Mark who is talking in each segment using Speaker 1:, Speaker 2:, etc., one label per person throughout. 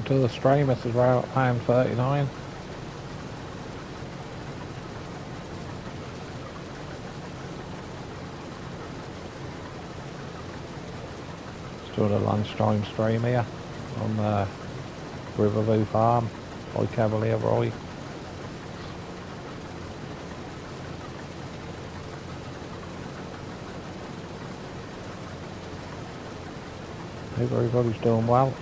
Speaker 1: to the stream. This is Route IM39. Just doing a lunchtime stream here on the Riverview farm by Cavalier Roy. Hope everybody's doing well.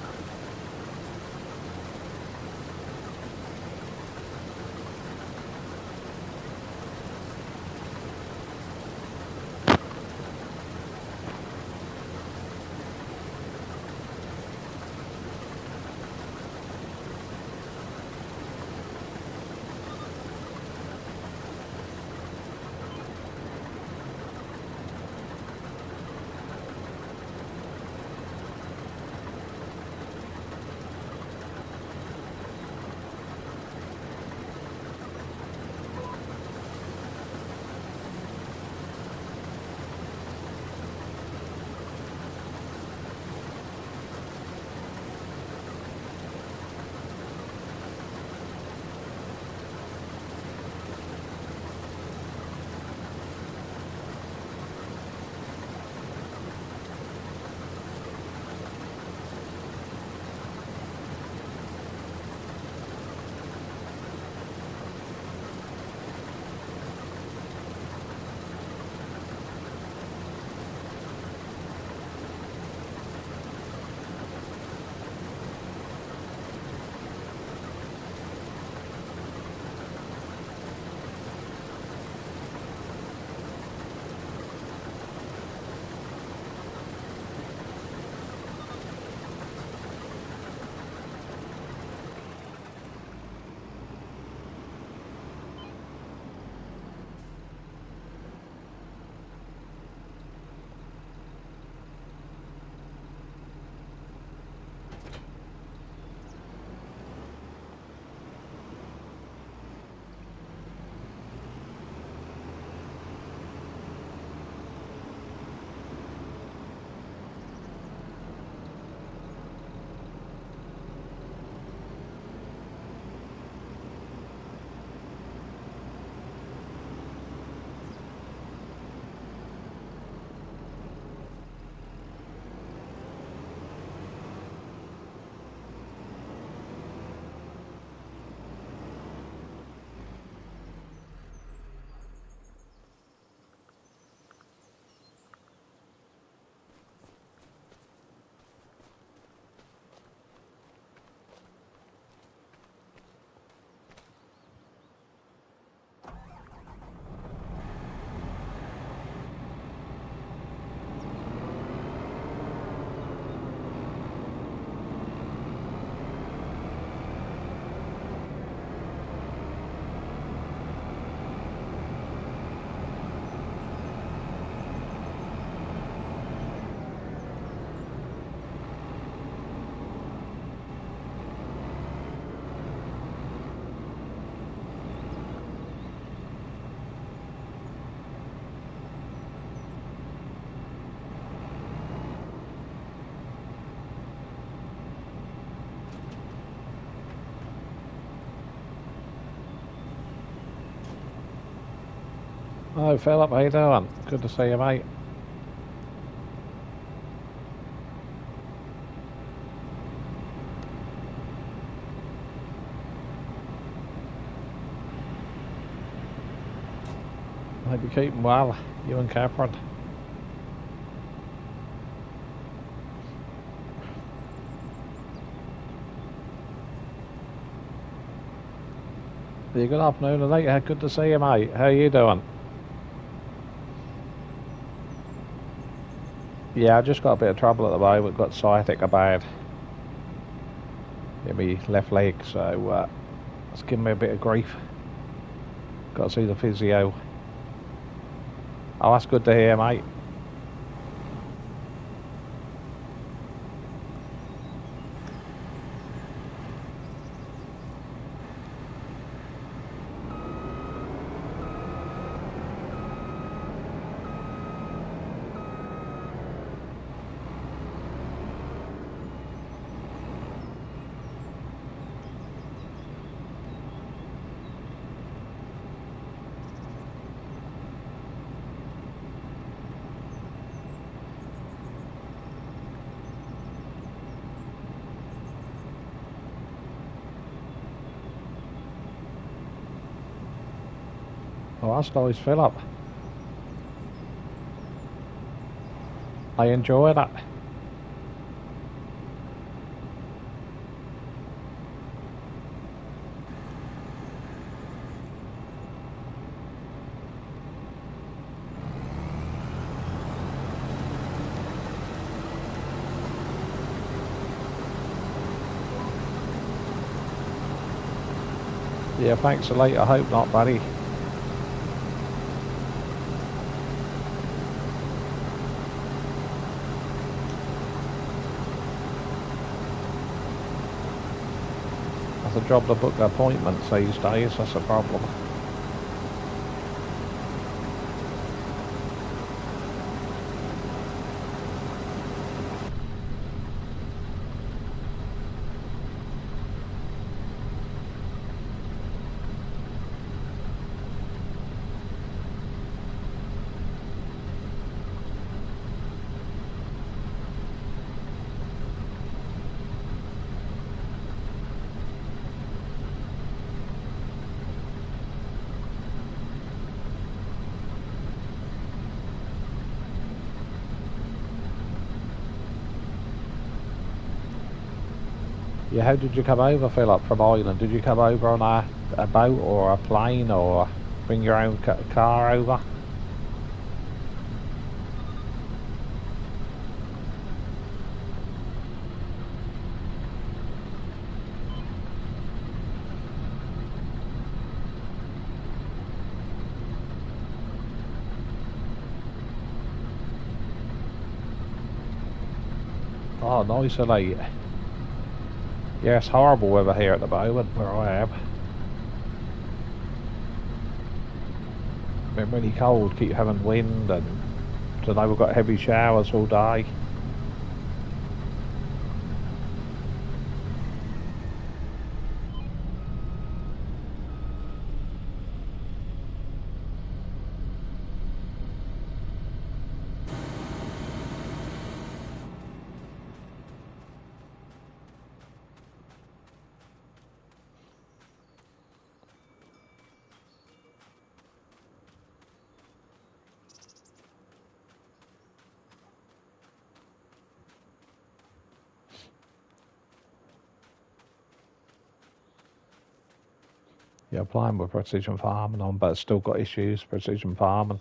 Speaker 1: Hello Philip, how you doing? Good to see you, mate. I hope you're keeping well, you and Catherine. Good afternoon, and good to see you, mate. How are you doing? Yeah, I just got a bit of trouble at the moment. Got sciatica bad in my left leg, so it's giving me a bit of grief. Got to see the physio. Oh, that's good to hear, mate. Oh, that's nice, Philip. I enjoy that. Yeah, thanks a lot. I hope not, buddy. That's a job to book appointments these days, that's a problem. Yeah, how did you come over, Philip, from Ireland? Did you come over on a boat or a plane or bring your own car over? Oh, nice of you. Yeah, it's horrible weather here at the moment where I am. Been really cold, keep having wind, and today we've got heavy showers all day. Yeah, applying with precision farming on, but it's still got issues, precision farming.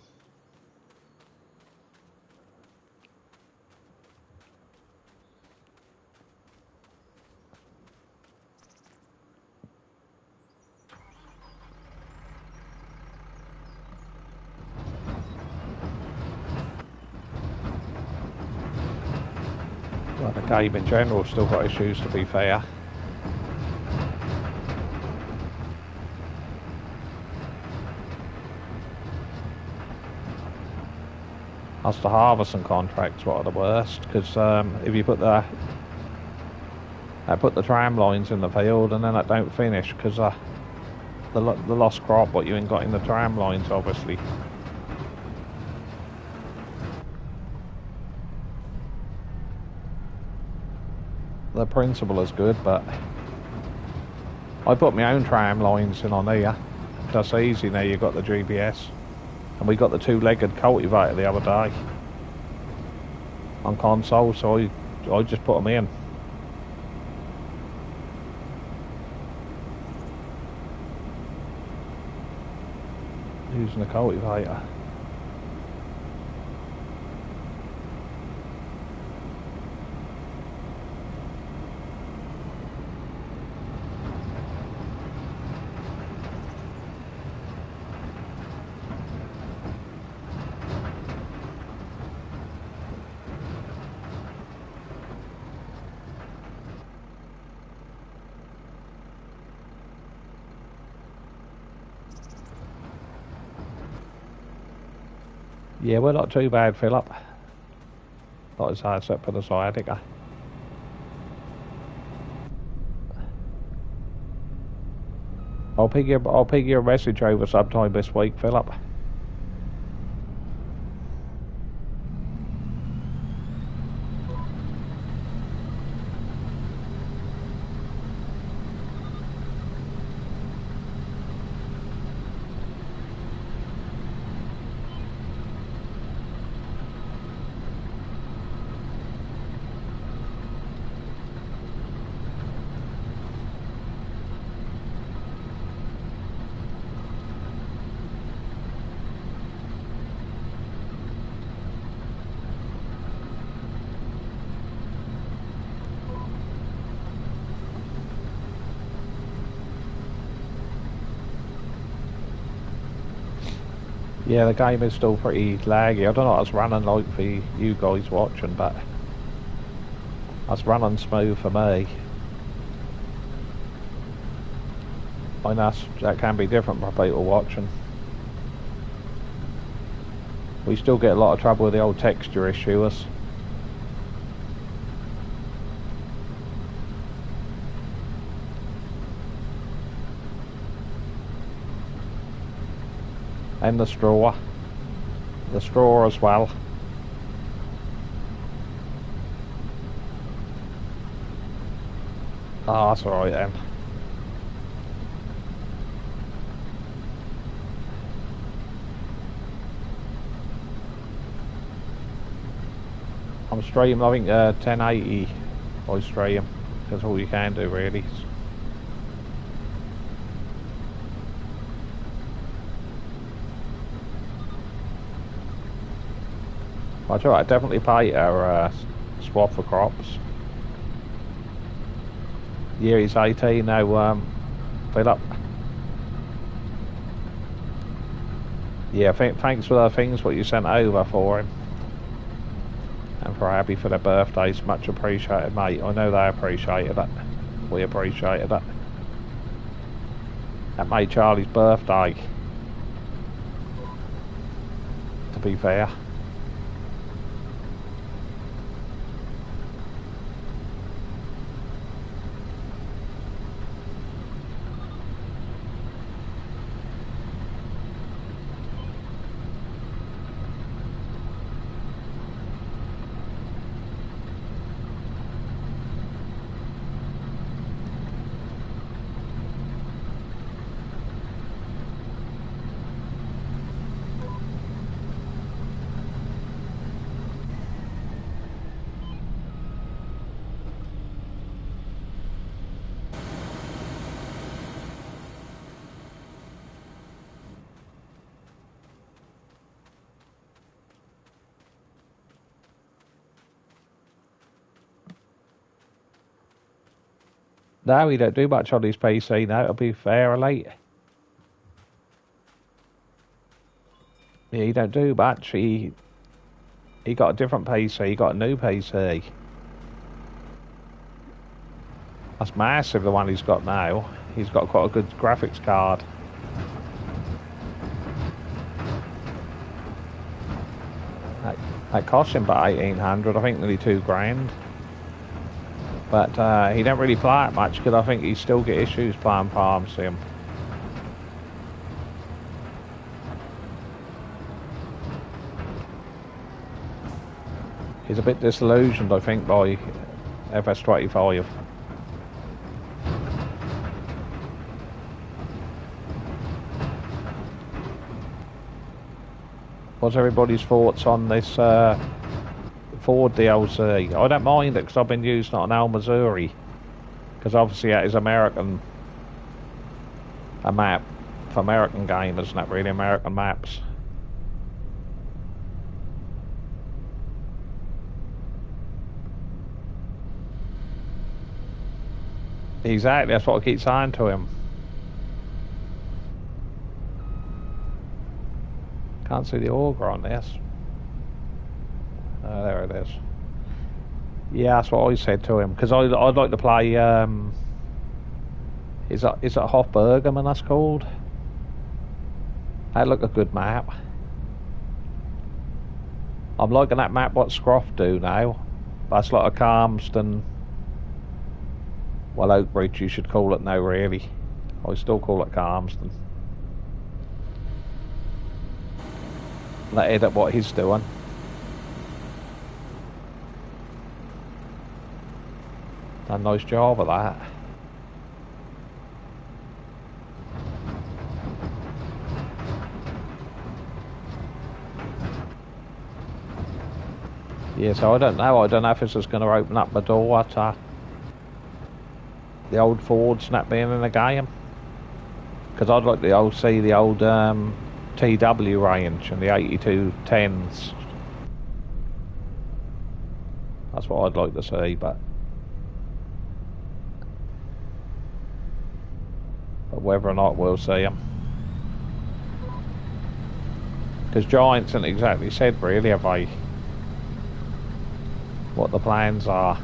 Speaker 1: Well, the game in general has still got issues, to be fair. That's the harvesting contracts, what are the worst, because if you put the tram lines in the field and then it don't finish because the lost crop what you ain't got in the tram lines, obviously. The principle is good, but I put my own tram lines in on here. That's easy now, you got the GPS. And we got the two-legged cultivator the other day on console, so I just put them in. Using the cultivator. Yeah, we're not too bad, Philip. Not as high up for the sciatica. I'll ping you a message over sometime this week, Philip. Yeah, the game is still pretty laggy. I don't know what it's running like for you guys watching, but it's running smooth for me. I know that can be different for people watching. We still get a lot of trouble with the old texture issues. And the straw as well. Ah, that's alright then. I'm streaming, I think 1080 I stream. That's all you can do really. I try, I definitely pay our swap for crops. Yeah, he's 18 now, Philip. Yeah, thanks for the things what you sent over for him. And for Abby for their birthdays, much appreciated, mate. I know they appreciated it. We appreciated it. That made Charlie's birthday, to be fair. No, he don't do much on his PC now, to be fair, late. Yeah, he don't do much. He got a different PC, he got a new PC. That's massive, the one he's got now. He's got quite a good graphics card. That cost him about 1,800, I think nearly 2 grand. But he don't really play it much because I think he still get issues playing Palm Sim. He's a bit disillusioned, I think, by FS25. What's everybody's thoughts on this Ford DLC? I don't mind it because I've been using it on Al Missouri, because obviously that is a map for American gamers, not really American maps. Exactly, that's what I keep saying to him. Can't see the auger on this. There it is. Yeah, that's what I said to him, because I'd like to play, is it Hofburgerman that's called? That look a good map. I'm liking that map what Scroff do now. That's like a Calmston, well, Oakbridge you should call it now really. I still call it Calmston. Let edit what he's doing. Done a nice job of that. Yeah, so I don't know if this is going to open up the door to the old Fords not being in the game. Because I'd like to see the old TW range and the 8210s. That's what I'd like to see, but whether or not we'll see them. Because Giants haven't exactly said really, have they, what the plans are.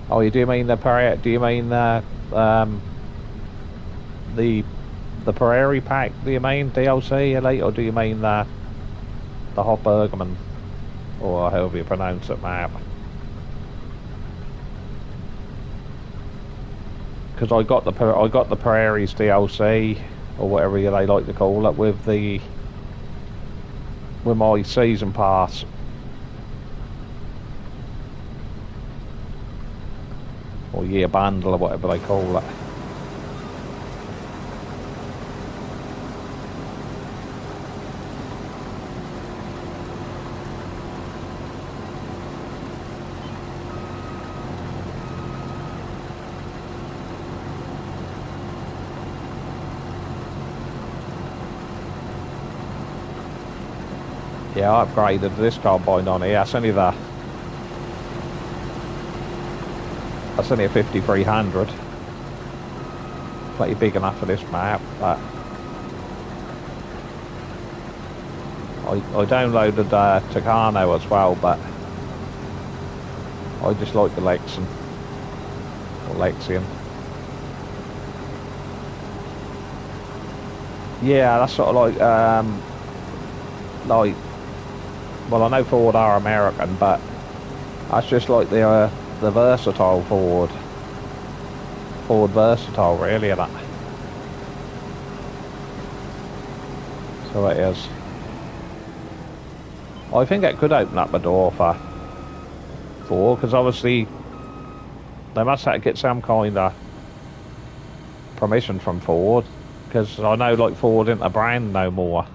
Speaker 1: Oh, you do mean the prairie? Do you mean the Prairie Pack? Do you mean DLC Elite, or do you mean the Hot Bergman, or however you pronounce it, map? Because I got the Prairies DLC, or whatever they like to call it, with my season pass. Or year bundle, or whatever they call it. Yeah, I upgraded this combine on here. That's only a 5300. Pretty big enough for this map, but I downloaded Tucano as well, but I just like the Lexian, or Lexian. Yeah, that's sort of like, well, I know Ford are American, but that's just like the versatile Ford versatile, really, isn't it? So it is. I think it could open up the door for Ford, because obviously they must have to get some kind of permission from Ford, because I know like Ford isn't a brand no more.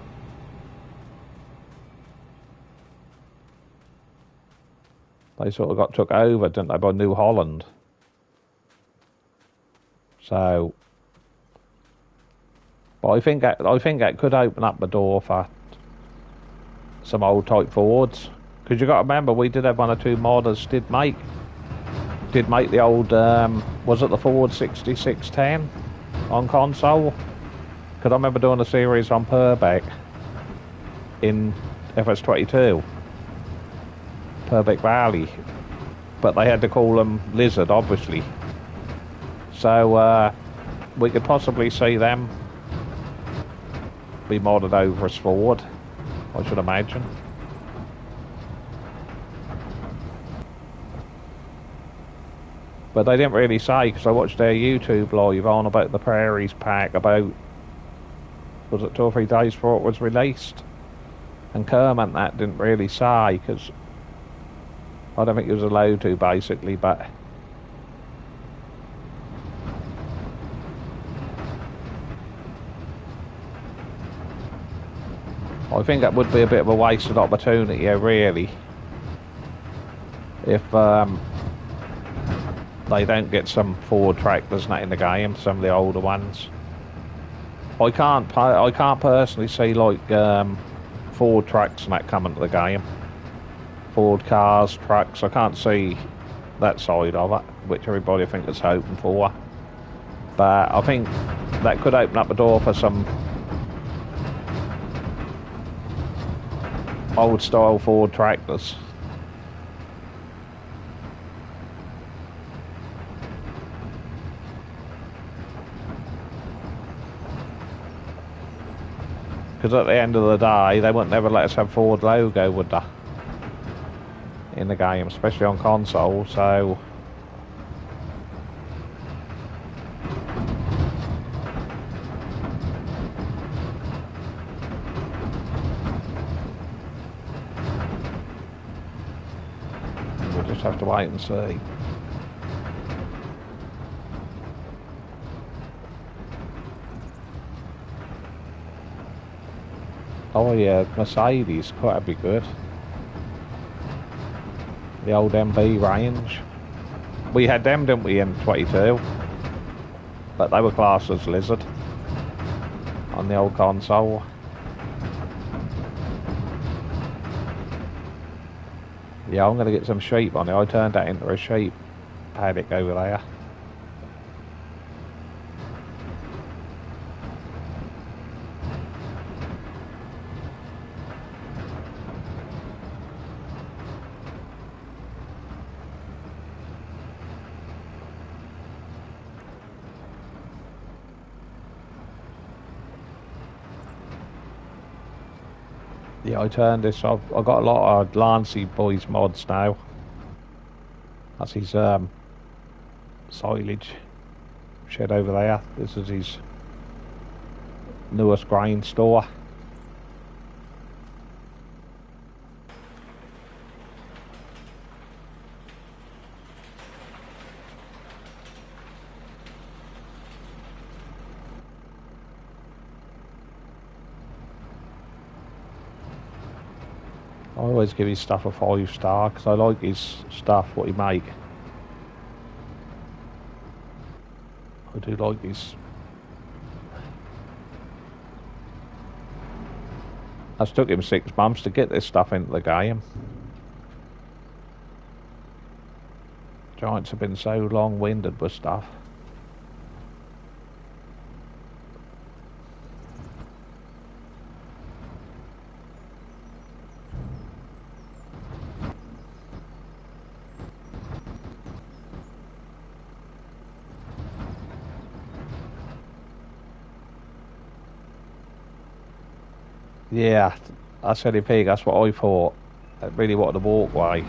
Speaker 1: They sort of got took over, didn't they, by New Holland. So, but I think that could open up the door for some old type Fords. Because you got to remember, we did have one or two modders did make the old was it the Ford 6610 on console? Because I remember doing a series on Purbeck in FS22. Purbeck Valley, but they had to call them Lizard, obviously. So we could possibly see them be modded over as Ford, I should imagine. But they didn't really say, because I watched their YouTube live on about the Prairies Pack about, was it 2 or 3 days before it was released? And Kermit that didn't really say, because I don't think he was allowed to, basically, but I think that would be a bit of a wasted opportunity, really, if they don't get some Ford tractors not in the game, some of the older ones. I can't personally see like Ford trucks and that coming to the game. Ford cars, trucks, I can't see that side of it, which everybody I think is hoping for. But I think that could open up the door for some old style Ford tractors. Because at the end of the day, they wouldn't ever let us have Ford logo, would they? In the game, especially on console, so we'll just have to wait and see. Oh yeah, Mercedes, quite be good. The old MB range. We had them, didn't we, in 22? But they were classed as Lizard. on the old console. Yeah, I'm going to get some sheep on it. I turned that into a sheep paddock over there. Yeah, I turned this off. I've got a lot of Lancy Boys mods now. That's his silage shed over there. This is his newest grain store. I always give his stuff a 5-star because I like his stuff, what he make. I do like his. It took him 6 months to get this stuff into the game. Giants have been so long-winded with stuff. Yeah, I said in pig, that's what I thought. I really wanted to walk away.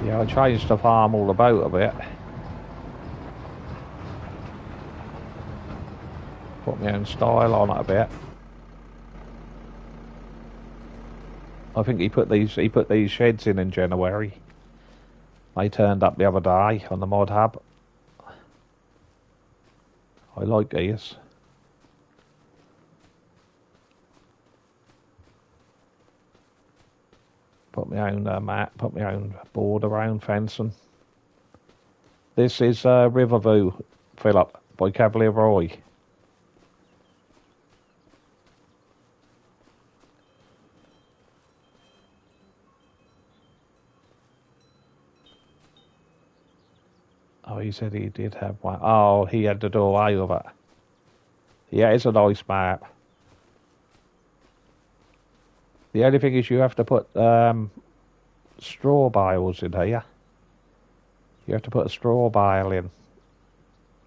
Speaker 1: Yeah, I changed the farm all about a bit. Put my own style on it a bit. I think he put these sheds in January. They turned up the other day on the mod hub. I like these. Put my own mat, put my own board around fencing. This is Riverview, Philip, by Cavalier Roy. Oh, he said he did have one. Oh, he had to do away with it. Yeah, it's a nice map. The only thing is you have to put straw bales in here. You have to put a straw bale in.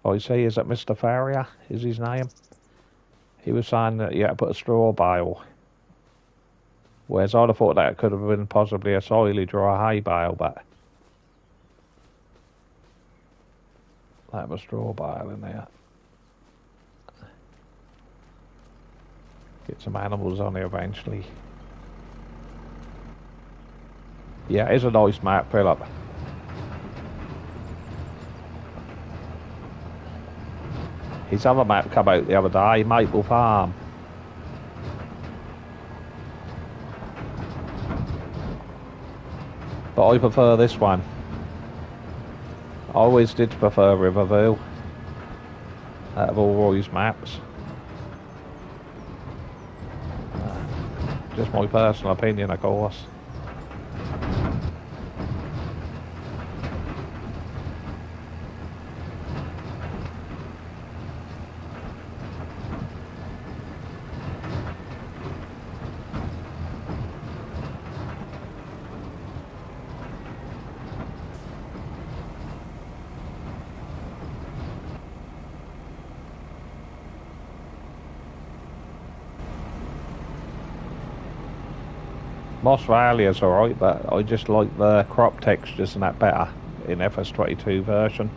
Speaker 1: Oh, you see, is it Mr. Farrier? Is his name? He was saying that you had to put a straw bale. Whereas I'd have thought that could have been possibly a silage or a hay bale, but that was straw bale in there. Get some animals on there eventually. Yeah, it's a nice map, Philip. His other map come out the other day, Maple Farm. But I prefer this one. I always did prefer Riverview out of all Roy's maps. Just my personal opinion, of course. Moss Valley is alright, but I just like the crop textures and that better in FS22 version.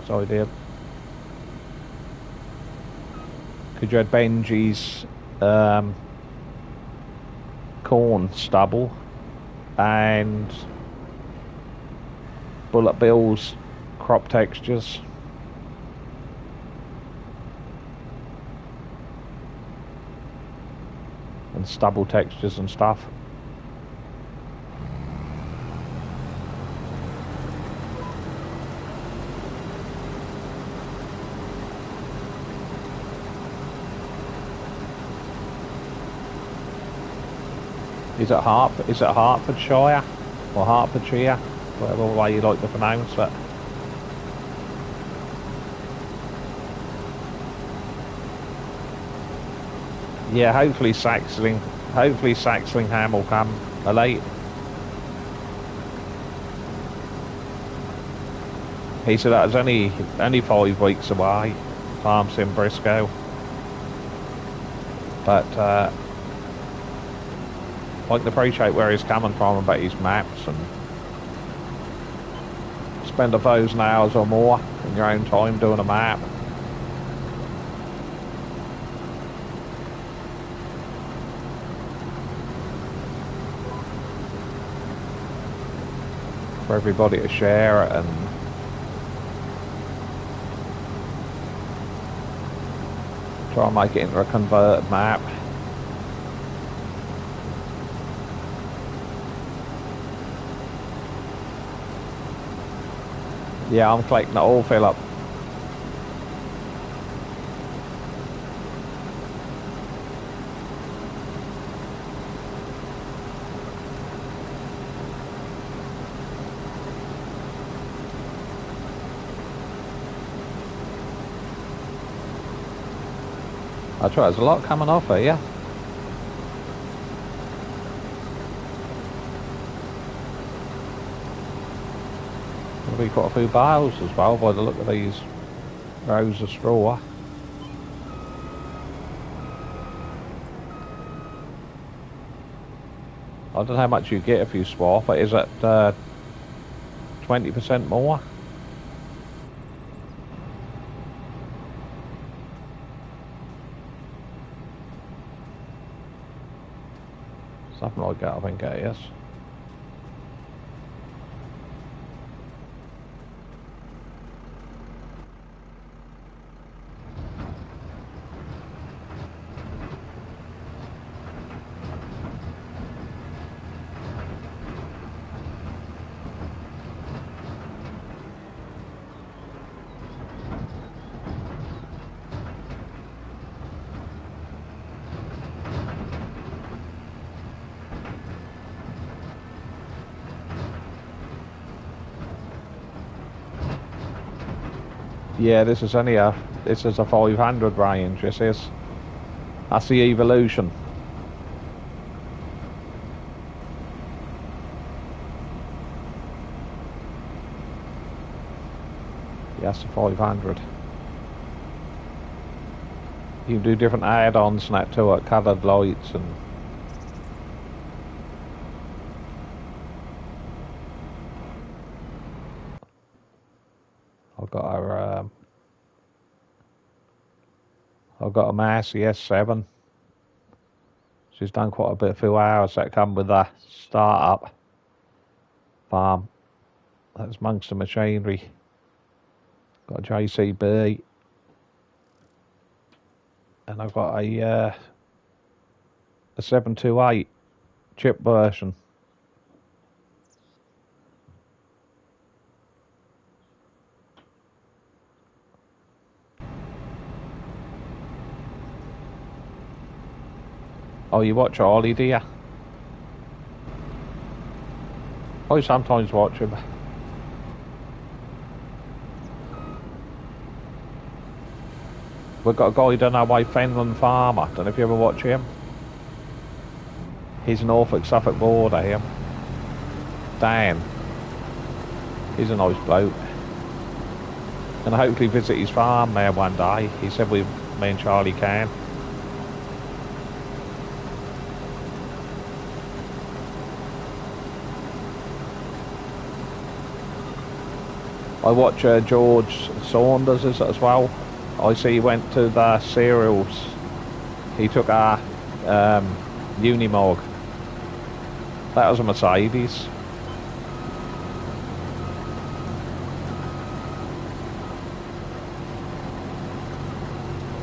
Speaker 1: So I did. Because you had Benji's corn stubble and bullet bills crop textures. And stubble textures and stuff. Is it Hertfordshire or Hertfordshire, whatever way you like to pronounce it? Yeah, hopefully Saxlingham will come late. He said that was only 5 weeks away. Farms in Briscoe, but I can appreciate where he's coming from about his maps, and spend 1,000 hours or more in your own time doing a map. For everybody to share it and try and make it into a converted map. Yeah, I'm collecting it all, Philip. That's right, there's a lot coming off here. There'll be quite a few bales as well by the look of these rows of straw. I don't know how much you get if you swap, but is it 20% more? Something like that, I think it is. Yeah, this is a 500 range, this is. That's the Evolution. Yeah, that's the 500. You can do different add-ons and that to it, coloured lights and... I've got a Massey S7. She's done quite a few hours that come with the start-up farm. That's Monster Machinery. Got a JCB. And I've got a 728 chip version. Oh, you watch Ollie, do you? I sometimes watch him. We've got a guy down our way, Fenland Farmer. Don't know if you ever watch him. He's a Norfolk Suffolk border, him. Dan. He's a nice bloke. And I hopefully visit his farm there one day. He said me and Charlie can. I watch George Saunders as well. I see he went to the cereals. He took a Unimog. That was a Mercedes.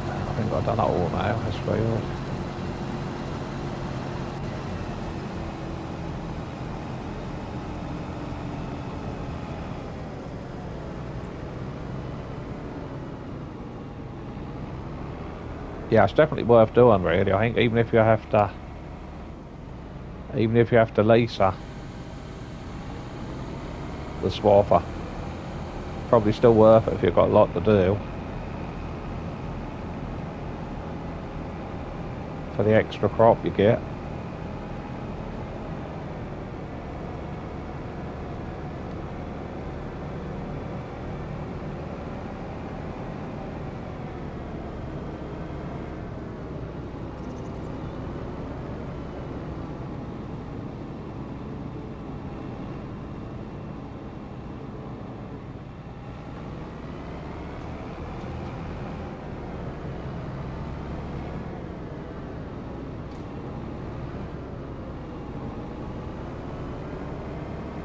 Speaker 1: I think I've done it all now, this field. Yeah, it's definitely worth doing, really. I think even if you have to lease her, the swapper, probably still worth it if you've got a lot to do. For the extra crop you get.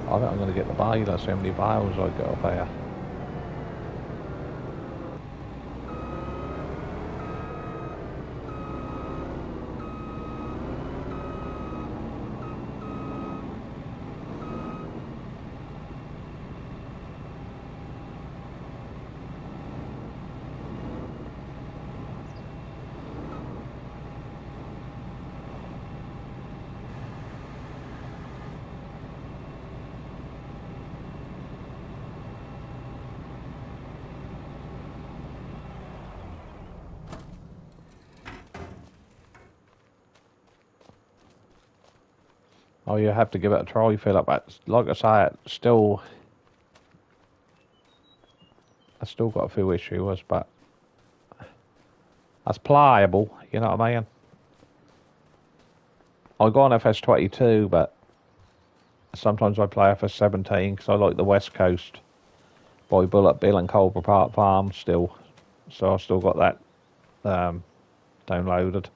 Speaker 1: I think I'm going to get the baler, see how many bales I got up there. Oh, you have to give it a try, Philip. Like I say, I still got a few issues, but that's pliable, you know what I mean? I go on FS22, but sometimes I play FS17 because I like the West Coast by Bullet Bill and Cobra Park Farm still. So I've still got that downloaded.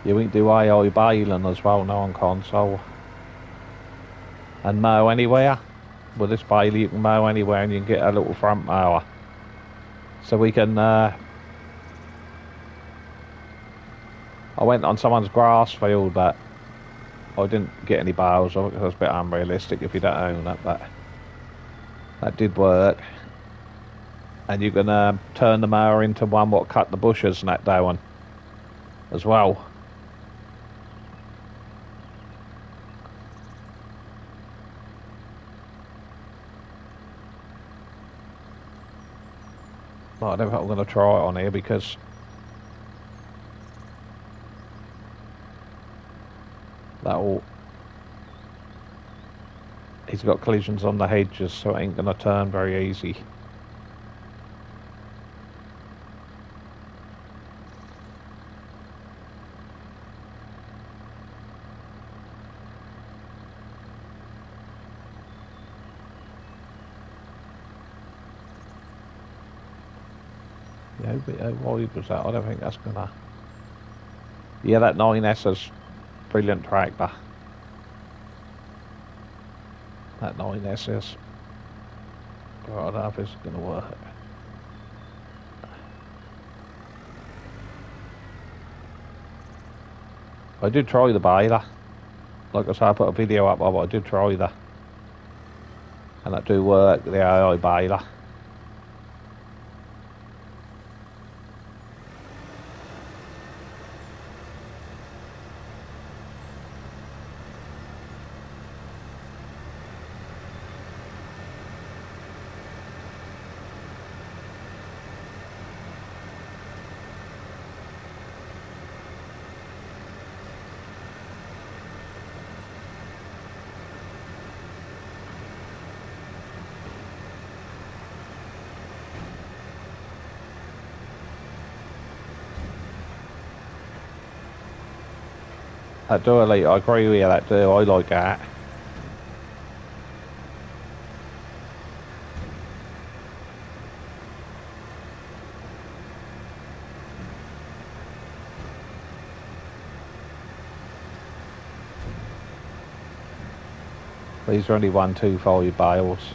Speaker 1: You can do AI baling as well now on console. And mow anywhere. With this baler you can mow anywhere and you can get a little front mower. So we can... I went on someone's grass field, but I didn't get any bales. It was a bit unrealistic if you don't own it, but that did work. And you can turn the mower into one what cut the bushes and that down as well. I don't think I'm going to try it on here because he's got collisions on the hedges, so it ain't going to turn very easy. Yeah, how wide was that? I don't think that's gonna... Yeah, that 9S is brilliant tractor. That 9S is... I don't know if it's gonna work. I did try the baler. Like I said, I put a video up of it. I did try that. And that do work, the AI baler. That do, Elite, I agree with you, that do, I like that. These are only 125 bales.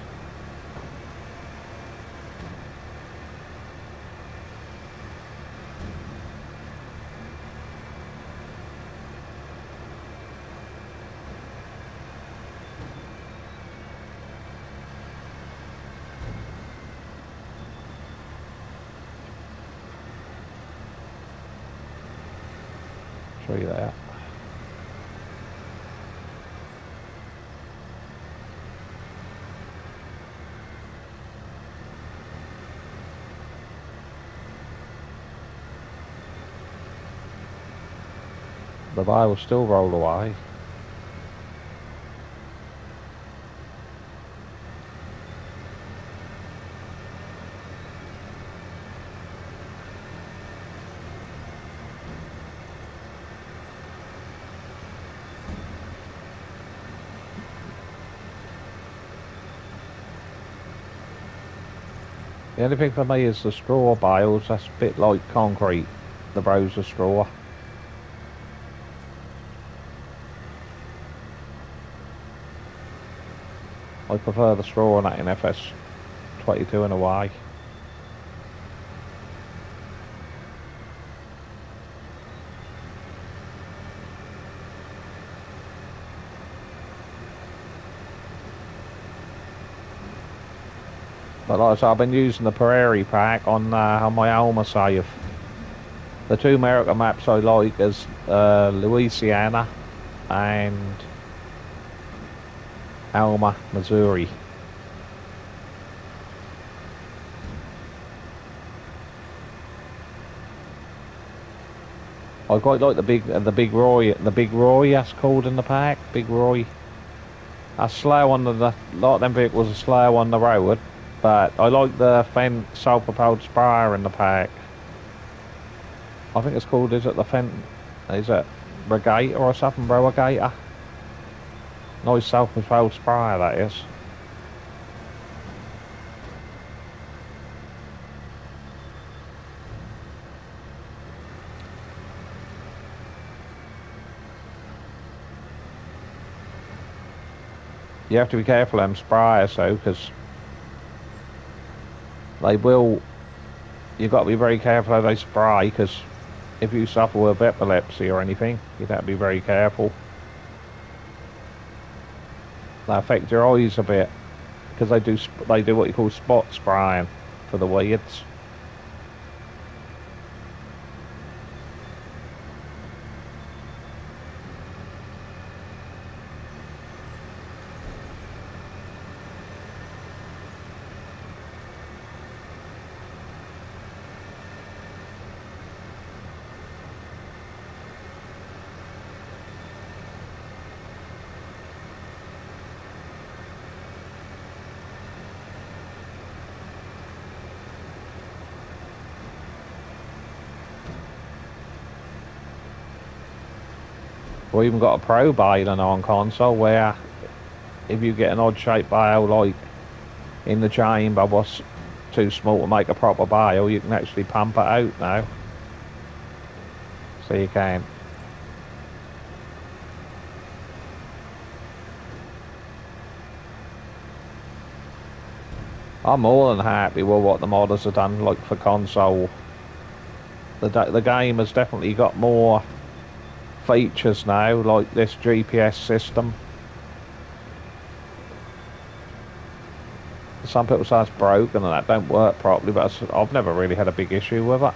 Speaker 1: Show you that. The bale still roll away. The only thing for me is the straw bales, that's a bit like concrete, the rows of straw. I prefer the straw on that in FS22 in a way. But like I said, I've been using the Prairie pack on my Alma save. The two American maps I like is Louisiana and Alma, Missouri. I quite like the big Roy, that's called in the pack, Big Roy. That's slow on a lot of them vehicles are slow on the road. But I like the Fendt self-propelled sprayer in the pack. I think it's called, is it Regator or something, Regator? Nice self-propelled sprayer, that is. You have to be careful of them sprayers though, because they will, you've got to be very careful how they spray, because if you suffer with epilepsy or anything, you'd have to be very careful. They affect your eyes a bit, because they do what you call spot spraying for the weeds. We even got a pro bale on console where if you get an odd shaped bale like in the chamber was too small to make a proper bale, you can actually pump it out now. So you can. I'm more than happy with what the modders have done, like for console. The game has definitely got more features now, like this GPS system. Some people say it's broken and that don't work properly, but I've never really had a big issue with it.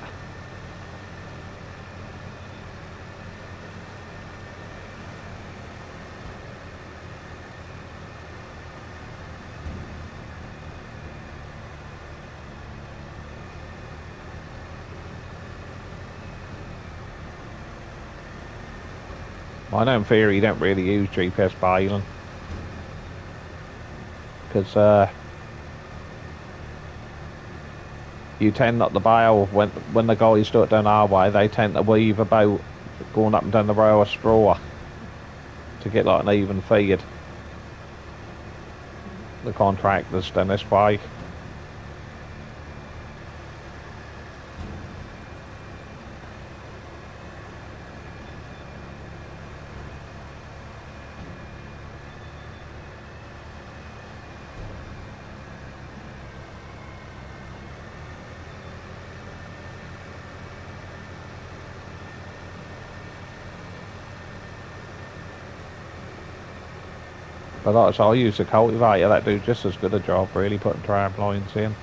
Speaker 1: I know in theory you don't really use GPS baling, because you tend not to bale when the guys do it down our way. They tend to weave about going up and down the row of straw. to get like an even feed. The contractor's done this way. But like I say, I use a cultivator that do just as good a job really putting tram lines in.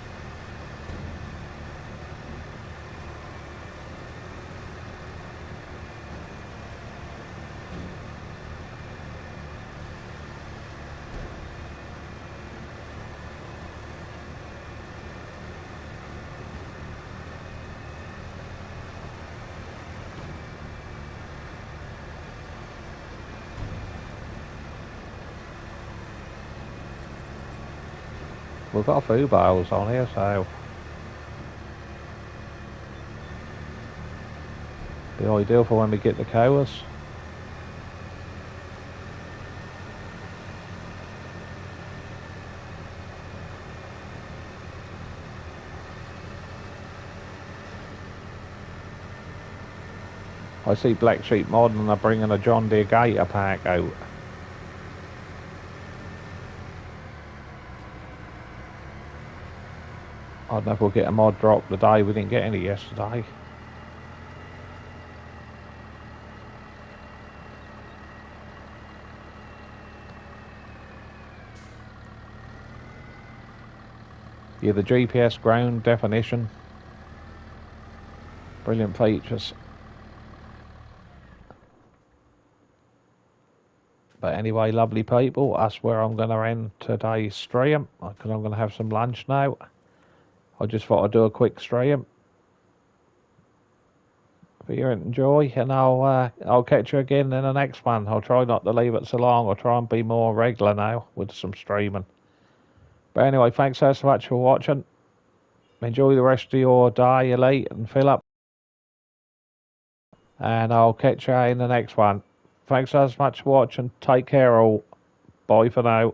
Speaker 1: We've got a few bales on here, so be ideal for when we get the cows. I see Black Sheep Modern are bringing a John Deere Gator pack out. I don't know if we'll get a mod drop today. We didn't get any yesterday. Yeah, the GPS ground definition. Brilliant features. But anyway, lovely people, that's where I'm going to end today's stream, because I'm going to have some lunch now. I just thought I'd do a quick stream for you to enjoy, and I'll catch you again in the next one. I'll try not to leave it so long. I'll try and be more regular now with some streaming. But anyway, thanks so much for watching. Enjoy the rest of your day, Elite and Philip. And I'll catch you in the next one. Thanks so much for watching. Take care all. Bye for now.